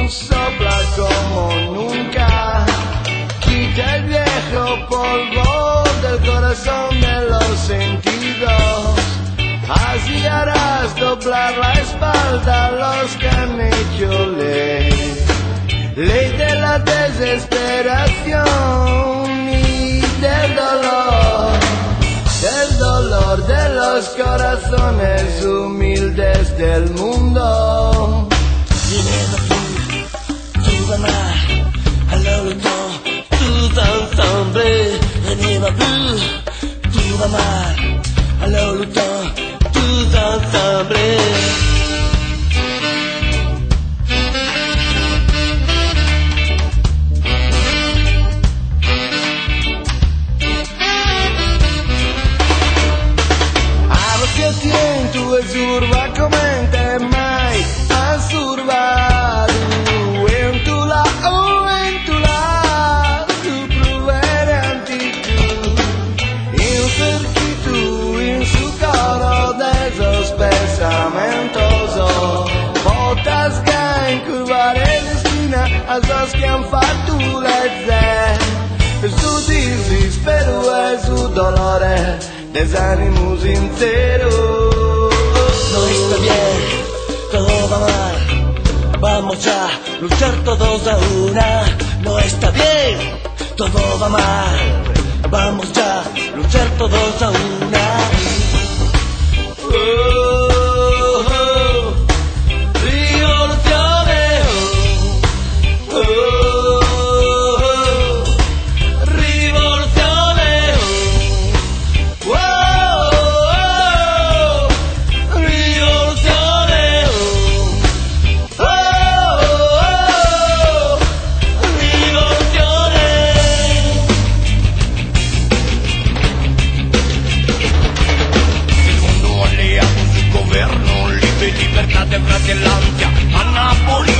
sopla como nunca, quita el viejo polvo del corazón de los sentidos. Así harás doblar la espalda a los que han hecho ley de la desesperación y del dolor de los corazones humildes del mundo. You never flew through the night. Alors le temps tout ensemble. You never flew through the night. Alors le temps tout ensemble. Tu surba comente mai a surbar en tu la tu provere antitud in cerquitu in su coro de esos pensamentos botas que en curvare l'esquina a esos que han fatto su desespero e su dolore desánimo sincero. No está bien, todo va mal. Vamos ya, luchar todos a una. No está bien, todo va mal. Vamos ya, luchar todos a una. Fratellanza a Napoli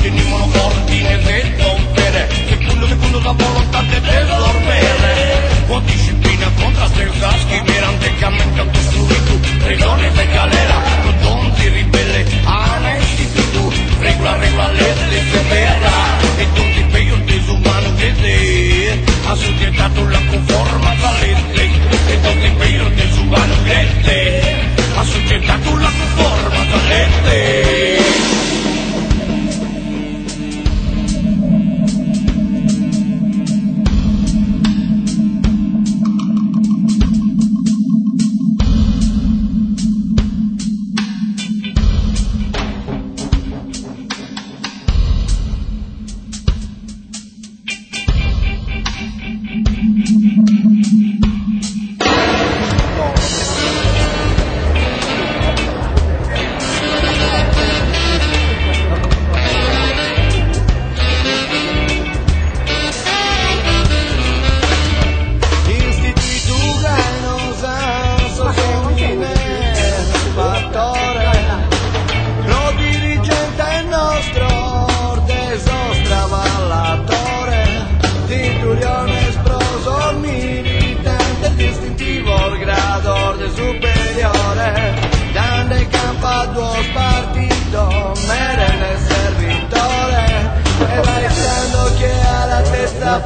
tenimo l'ordine del rompere secondo la volontà di desormere con disciplina contrasta il schimmerante che ha costruito regione de galera non donti ribelle a istituto regola legge severa e tutti peggio desumano che se ha societato la conforma valente e tutti peggio desumano che se ha societato la conforma valente.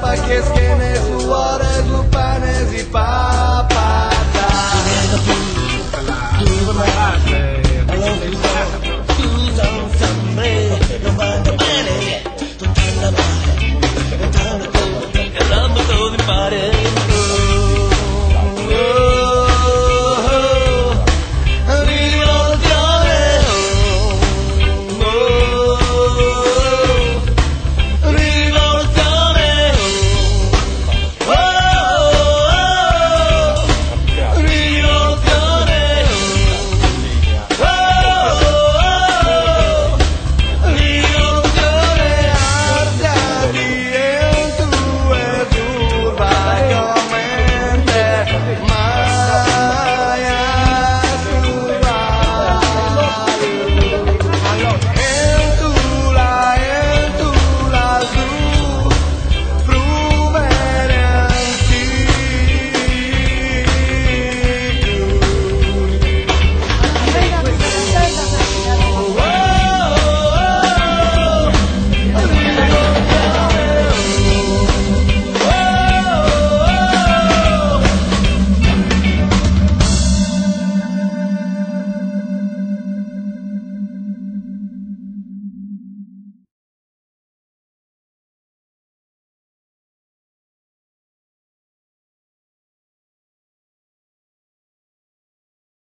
Pa' che schiene su ore, su pane si fa.